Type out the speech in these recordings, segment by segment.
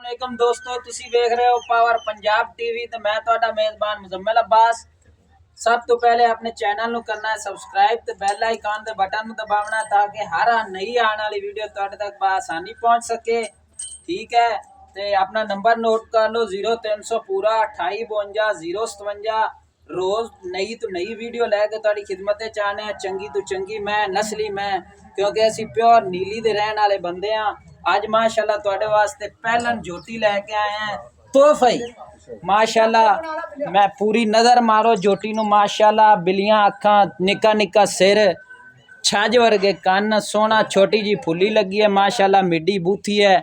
अस्सलामुअलैकुम दोस्तों, तुसी देख रहे हो पावर पंजाब टीवी ते मैं तुहाडा मेजबान मुजम्मिल अब्बास। सब तो पहले अपने चैनल नु करना है सब्सक्राइब ते बेल आइकन दे बटन नु दबावना ताकि हर नई आने वाली वीडियो तुहाडे तक बआसानी पहुंच सके। ठीक है, ते अपना नंबर नोट कर लो 0300 पूरा 2852 057। रोज नई तो नई वीडियो लैके तुहाडी खिदमत च आने चंगी तो चंगी मैं नस्ली मैं, क्योंकि असी प्योर नीली दे रहने वाले बंदे हाँ। आज माशाल्लाह तुहाडे वास्ते पहलन जोटी लैके आए हैं तोहफा ही। माशाल्लाह मैं पूरी नज़र मारो जोटी नू, माशाल्लाह बिलियां अखां, निक्का निक्का सिर, छज वर्गे कन्न, सोहना छोटी जी फुली लगी है माशाल्लाह, मिड्डी बूथी है।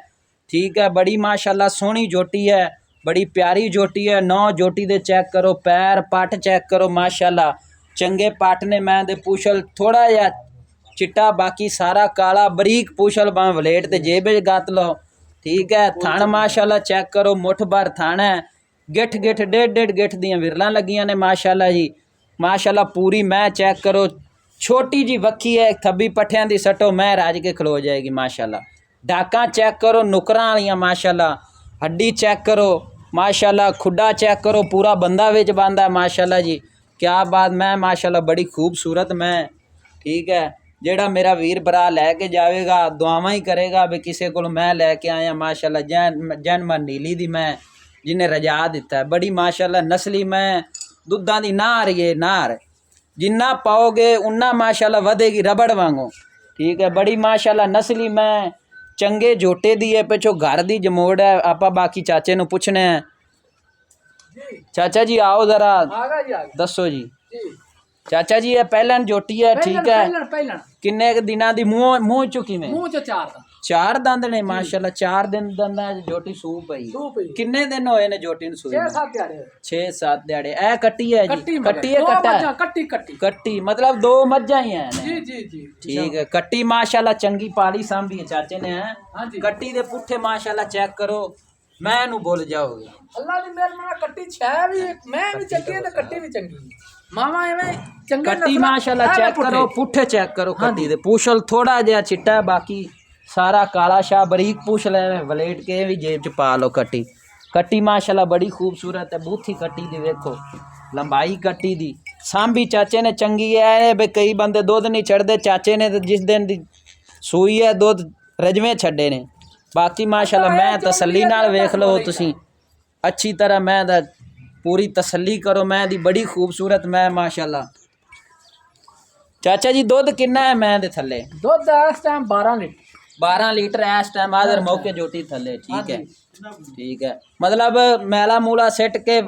ठीक है, बड़ी माशाल्लाह सोहनी जोटी है, बड़ी प्यारी जोटी है। नौ जोटी दे चेक करो, पैर पट चेक करो माशाल्लाह, चंगे पट ने। मैं दे पूछल थोड़ा जा चिट्टा, बाकी सारा काला बरीक पूछल बां वलेट ते जेब च गत लो। ठीक है, थण माशाल्लाह चेक करो, मुठ भर थण है, गिठ गिठ डेढ़ गिठ दियां विरलां लगियां ने माशाल्लाह जी। माशाल्लाह पूरी मैं चेक करो, छोटी जी वक्खी है, थब्बी पट्ठियां दी सटो मैं राज के खलो जाएगी माशाल्लाह। डाकां चेक करो नुकरां वालियां माशाल्लाह, हड्डी चेक करो माशाल्लाह, खुड्डा चेक करो, पूरा बंदा विच बांदा माशाल्लाह जी। क्या बात, मैं माशाल्लाह बड़ी खूबसूरत मैं। ठीक है, जेड़ा मेरा वीर भरा लैके जाएगा दुआवां ही करेगा भी किसी को मैं लैके आया माशाल्लाह। जैन मैं नीली दी मैं जिन्हें रजा दिता है, बड़ी माशाल्लाह नस्ली मैं। दुद्धां दी नार ये नार जिन्ना पाओगे उन्ना माशाल्लाह वधेगी रबड़ वांगू। ठीक है, बड़ी माशाल्लाह नस्ली मैं, चंगे जोटे दी है, पिछो घर दी जमोड़ है। आपा बाकी चाचे नू पुछने हैं। चाचा जी आओ जरा दसो जी। चाचा जी ये पहलन जोटी है। ठीक है, किन्ने दिना दी मुंह चुकी में चार दंद ने माशाल्लाह, 4 दिन दंदा जोटी सूप पई। किन्ने दिन होए ने जोटी नू सूई? 6-7 दिहाड़े। ए कट्टी है जी, कट्टी है, कट्टी मतलब 2 मज्जां ही हैं जी। ठीक है, कट्टी माशाल्लाह चंगी पाली सांभी है चाचे ने है। कट्टी दे पुट्ठे माशाल्लाह चेक करो, मैं नू भुल जाओगे। अल्लाह दी मेहरबानी कट्टी छे भी मैं भी चंगी है ते कट्टी भी चंगी मामा एवें चंगे कट्टी माशाल्लाह चेक करो, पुट्ठे चेक करो कट्टी दे। पूछल थोड़ा जिहा चिट्टा, बाकी सारा काला शाह बरीक पूछ ले वलेट के भी जेब च पा लो। कट्टी माशाल्लाह बड़ी खूबसूरत है। बूथी कट्टी दी वेखो, लंबाई कट्टी दी सांभी चाचे ने चंगी है। बे कई बंदे दुध नहीं छड़दे, चाचे ने तो जिस दिन दी सूई है दुध रजवे छड़े ने। बाकी माशाल्लाह मैं तसल्ली नाल वेख लो तुसी अच्छी तरह, मैं दा पूरी तसल्ली करो, मैं दी बड़ी खूबसूरत मैं माशाल्लाह। चाचा जी दुध किन्ना है मैं दे थल्ले? दुध इस टाइम 12 लीटर इस टाइम आदर मौके जोटी थल्ले। ठीक है, ठीक है, मतलब मैला मूला सेट के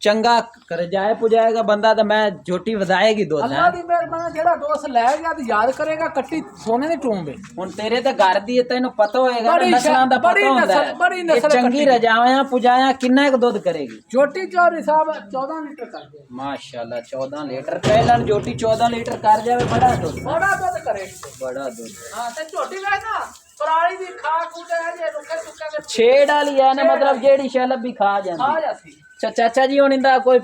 चंगा कर जाए पुजाएगा बंदा तो मैं जोटी वधाएगी दुध। अल्लाह दी मेहरबानी जेड़ा दोस्त ले गया तो याद करेगा कट्टी सोने दी टूम है। हुन तेरे ते घर दी तैनू पता होएगा ना, नस्लां दा पता होंदा है। बड़ी नस्ल चंगी रजाया पुजाया किन्ना क दुध करेगी? जोटी चोर हिसाब 14 लीटर कर दे माशाल्लाह। 14 लीटर पहलन जोटी 14 लीटर कर जावे, बड़ा दुध करेगी, बड़ा दुध। हां ते छोटी वे ना पराली दी खा कूटे है जे रुके सुके दे छेड़ वाली है ना, मतलब जेड़ी शैलब भी खा जाती। चाचा जी हुन इंदा कोई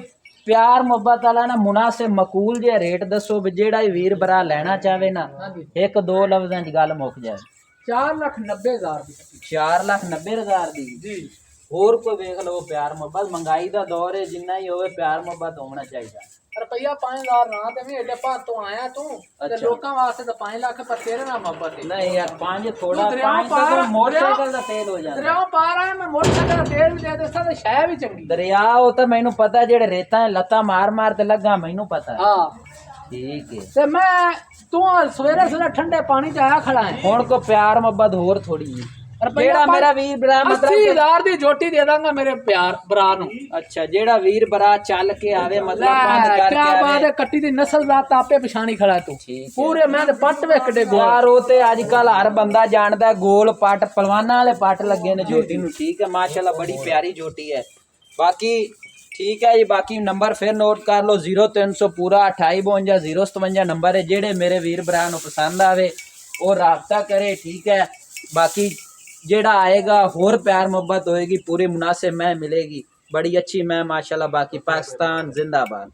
प्यार मोहब्बत वाला ना मुनासिब मकूल जे रेट दसो भी जेड़ा वीर भरा लेना चाहे ना, 1-2 लफ्जां च गल मुक जाए। 4,90,000 दी। 4,90,000 दी जी। और कोई देख लो प्यार मोहब्बत, महंगाई दा दौर है, जिन्ना ही होवे प्यार मोहब्बत होना चाहिए। रुपया 5,000 ना ते मैं एडे पार तो आया तू ते लोकां वास्ते तो 5 लाख पर तेरे ना मोहब्बत है। नहीं यार 5 थोड़ा, 5 तो मोटरसाइकिल दा तेल हो जांदा। दरिया पार आया मैं मोटरसाइकिल दा तेल भी दे दे शै भी चंगी। दरिया ओ तो मैनू पता, जेड़े रेतां लत्तां मार ते लगा मैनू पता। हां ठीक है, ते मैं तू सवेरे ठंडे पानी च आया खड़ा है। हुण को प्यार मोहब्बत होर थोड़ी है। जेड़ा मेरा वीर भरा मतलब 80,000 दी जोटी दे दांगा मेरे प्यार भरा नु। अच्छा, जेड़ा वीर भरा चल के आवे मतलब बंद करके क्या बात है, कट्टी दी नस्ल दा तापे पछाणी खड़ा तू पूरे। मैं ते पट वेखड़े यार ओ ते आजकल हर बंदा जानदा, गोल पट पहलवाना वाले पट लगे ने जोटी नु। ठीक है, माशाल्लाह बड़ी प्यारी जोटी है। बाकी ठीक है जी, बाकी नंबर फिर नोट कर लो 0300 पूरा 2852 057 नंबर है। जेड़े मेरे वीर भरा नु पसंद आवे वो राबता करे। ठीक है, बाकी जेड़ा आएगा होर प्यार मोहब्बत होएगी, पूरी मुनासिब मैं मिलेगी, बड़ी अच्छी मैं माशाल्लाह। बाकी पाकिस्तान जिंदाबाद।